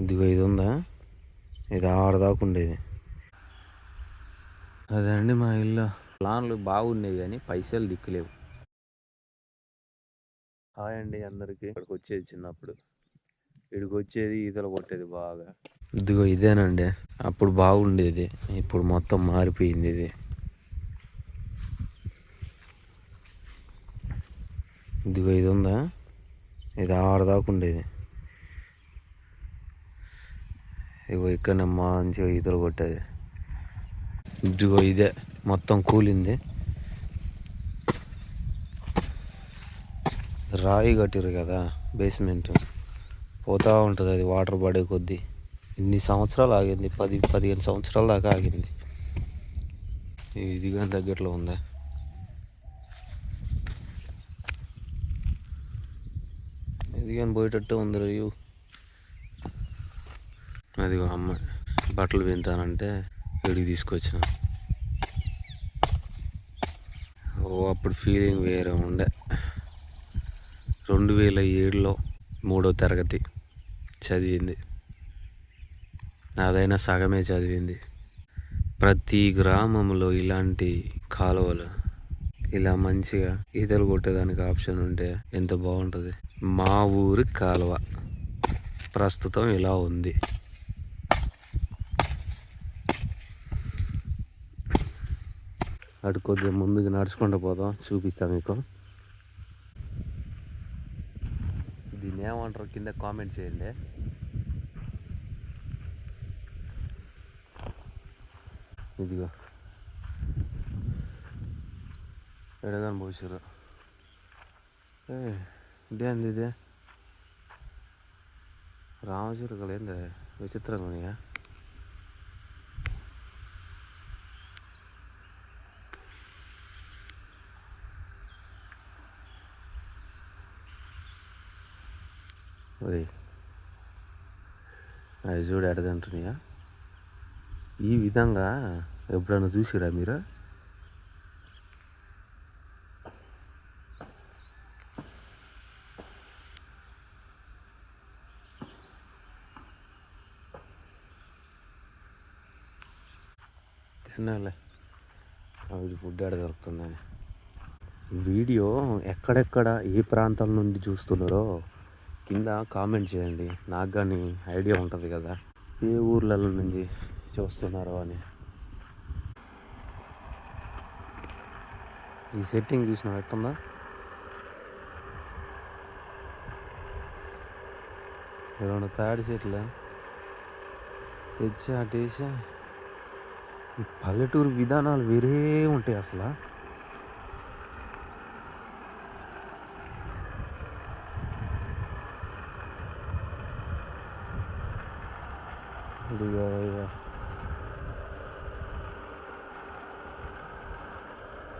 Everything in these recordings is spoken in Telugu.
ఇదిగో ఇది ఉందా, ఇది ఆడదాకా ఉండేది. అదే అండి మా ఇల్లు. ప్లాన్లు బాగున్నాయి కానీ పైసలు దిక్కులేవు. హాయ్ అండి అందరికీ. ఇక్కడికి వచ్చేది చిన్నప్పుడు, ఇక్కడికి వచ్చేది ఈతలు కొట్టేది బాగా. ఇదిగో ఇదేనండి, అప్పుడు బాగుండేది, ఇప్పుడు మొత్తం మారిపోయింది ఇది. ఇదిగో ఇది ఉందా, ఇది ఆడదాకా ఉండేది. ఇగో ఇక్కడ మంచిగా ఈతలు కొట్టేది. ఇదిగో ఇదే మొత్తం కూలింది. రాయి కట్టిరు కదా బేస్మెంట్, పోతూ ఉంటుంది అది వాటర్ పడే కొద్దీ. ఇన్ని సంవత్సరాలు ఆగింది, 10-15 సంవత్సరాల దాకా ఆగింది. ఇది కానీ దగ్గరలో ఉందా, ఇది కానీ పోయేటట్టు ఉంది రియు. అదిగో అమ్మ బట్టలు వింటానంటే ఇక్కడికి తీసుకొచ్చిన. ఓ అప్పుడు ఫీలింగ్ వేరే ఉండే. 2007లో 3వ తరగతి చదివింది, అదైనా సగమే చదివింది. ప్రతి గ్రామంలో ఇలాంటి కాలువలు ఇలా మంచిగా ఈతలు కొట్టేదానికి ఆప్షన్ ఉంటే ఎంత బాగుంటుంది. మా ఊరి కాలువ ప్రస్తుతం ఇలా ఉంది. అటు కొద్దిగా ముందుకు నడుచుకుంటూ పోదాం, చూపిస్తా మీకు. దీన్ని ఏమంటారు కింద కామెంట్ చేయండి. ఇదిగో ఎడగాని పోసారు. ఇదేంది ఇదే రామచిలుకలు ఏంది విచిత్రంగా ఉన్నాయా. అవి చూడు ఎడదంటున్నాయా. ఈ విధంగా ఎప్పుడైనా చూసిరా మీరు? తినాలే, అవి ఫుడ్ ఎడ దొరుకుతుందని. వీడియో ఎక్కడెక్కడ ఏ ప్రాంతాల నుండి చూస్తున్నారో కింద కామెంట్ చేయండి, నాకు కానీ ఐడియా ఉంటుంది కదా ఏ ఊర్లలో నుంచి చూస్తున్నారో అని. ఈ సెట్టింగ్ చూసిన ఎట్టుందా, రెండు తాడి చెట్లు తెచ్చి అటేసి. ఈ పల్లెటూరు విధానాలు వేరే ఉంటాయి అసలు. ఇదిగో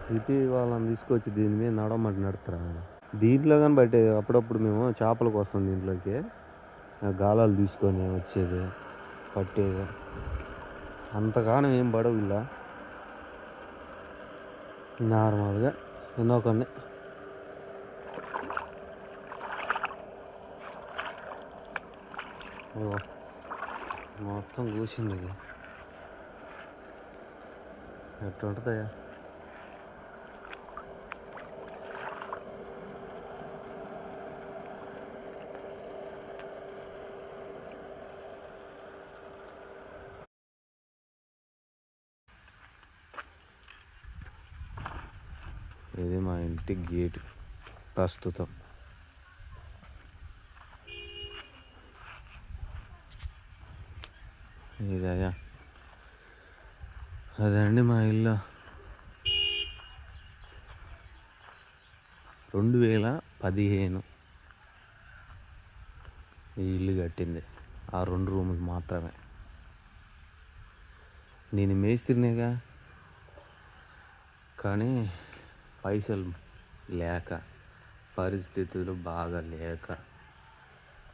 సిటీ వాళ్ళని తీసుకొచ్చి దీని మీద నడవమంటే నడుపుతారా. దీంట్లో కానీ బయట అప్పుడప్పుడు మేము చేపలకు వస్తాం, దీంట్లోకి గాలాలు తీసుకొని వచ్చేది పట్టేది. అంతగానం ఏం పడవు ఇలా, నార్మల్గా ఎన్నో కొన్ని. మొత్తం కూసింది, ఇది ఎట్టుంటుందయ్యా. ఇది మా ఇంటి గేటు ప్రస్తుతం. ఇదయ్యా అదండి మా ఇల్లు. 2015 ఈ ఇల్లు కట్టింది, ఆ 2 రూములు మాత్రమే. నేను మేస్త్రినేగా, కానీ పైసలు లేక, పరిస్థితులు బాగా లేక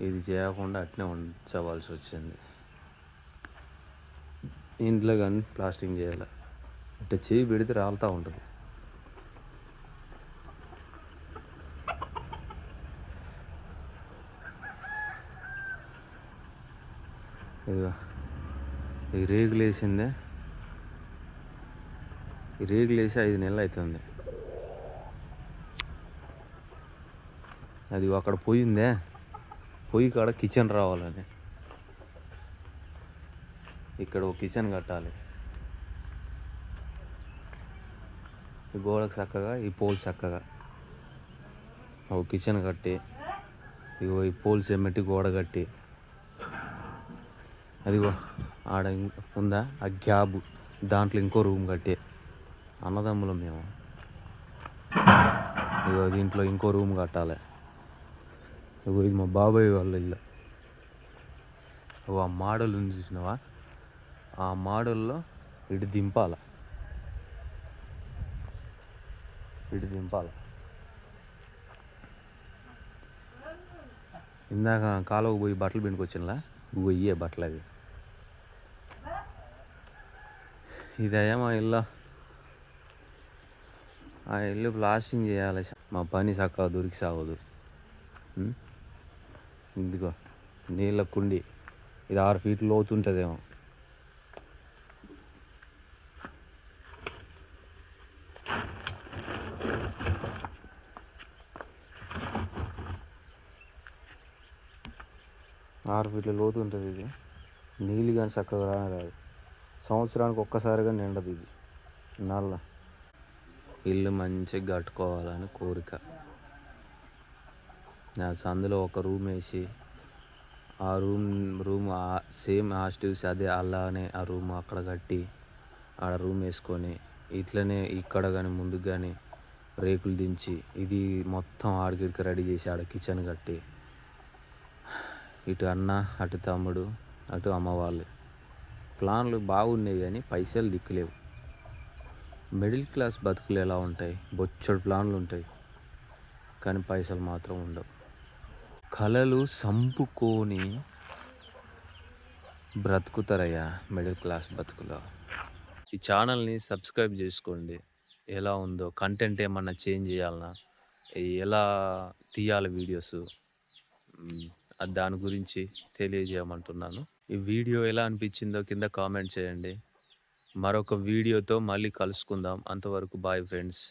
ఇది చేయకుండా అట్నే ఉంచవలసి వచ్చింది. ఇంట్లో కానీ ప్లాస్టింగ్ చేయాలి, అంటే చేయి పెడితే రాలుతూ ఉంటుంది. ఇదిగో ఈ రేగులు వేసిందే, ఈ రేగులు వేసి 5 నెలలు అవుతుంది. అది అక్కడ పోయిందే, పొయ్యి కాడ కిచెన్ రావాలని ఇక్కడ ఒక కిచెన్ కట్టాలి. ఈ గోడకు చక్కగా ఈ పోల్ చక్కగా ఒక కిచెన్ కట్టి, ఇగో ఈ పోల్స్ ఎమ్మెట్టి గోడ కట్టి, అదిగో ఆడ ఉందా ఆ గ్యాబ్, దాంట్లో ఇంకో రూమ్ కట్టి, అన్నదమ్ములు మేము. ఇగో దీంట్లో ఇంకో రూమ్ కట్టాలి. ఇగో ఇది మా బాబాయ్ వాళ్ళ ఇల్లు. ఆ మోడల్ ఉంది చూసినావా, ఆ మోడల్లో ఇటు దింపాల, ఇటు దింపాల. ఇందాక కాలువకు పోయి బట్టలు పిండుకొచ్చినలా, ఇయ్యే బట్టలు అవి. ఇదయ్యా మా ఇల్లు. ఆ ఇల్లు ప్లాస్టింగ్ చేయాలి. మా పని చక్కగా దొరికి సాగదు. ఇదిగో నీళ్ళ కుండి, ఇది 6 ఫీట్లు లోతుంటుందేమో. ఆరు ఫీట్ల లోతు ఉంటుంది ఇది. నీళ్ళు కానీ చక్కగా రాదు, సంవత్సరానికి ఒక్కసారిగా నిండదు ఇది నల్ల. ఇల్లు మంచిగా కట్టుకోవాలని కోరిక. నా సందులో ఒక రూమ్ వేసి, ఆ రూమ్ సేమ్ హాస్టల్స్ అదే అలానే ఆ రూమ్ అక్కడ కట్టి, ఆడ రూమ్ వేసుకొని, ఇట్లనే ఇక్కడ కానీ ముందుకు కానీ రేకులు దించి, ఇది మొత్తం ఆడికి రెడీ చేసి ఆడ కిచెన్ కట్టి, ఇటు అన్న, అటు తమ్ముడు, అటు అమ్మ వాళ్ళు. ప్లాన్లు బాగున్నాయి కానీ పైసలు దిక్కులేవు. మిడిల్ క్లాస్ బతుకులు ఎలా ఉంటాయి, బొచ్చడు ప్లాన్లు ఉంటాయి కానీ పైసలు మాత్రం ఉండవు. కళలు సంపుకొని బ్రతుకుతారయ్యా మిడిల్ క్లాస్ బతుకులో. ఈ ఛానల్ని సబ్స్క్రైబ్ చేసుకోండి. ఎలా ఉందో కంటెంట్ ఏమన్నా చేంజ్ చేయాలన్నా, ఎలా తీయాలి వీడియోస్, దాని గురించి తెలియజేయమంటున్నాను. ఈ వీడియో ఎలా అనిపించిందో కింద కామెంట్ చేయండి. మరొక వీడియోతో మళ్ళీ కలుసుకుందాం. అంతవరకు బాయ్ ఫ్రెండ్స్.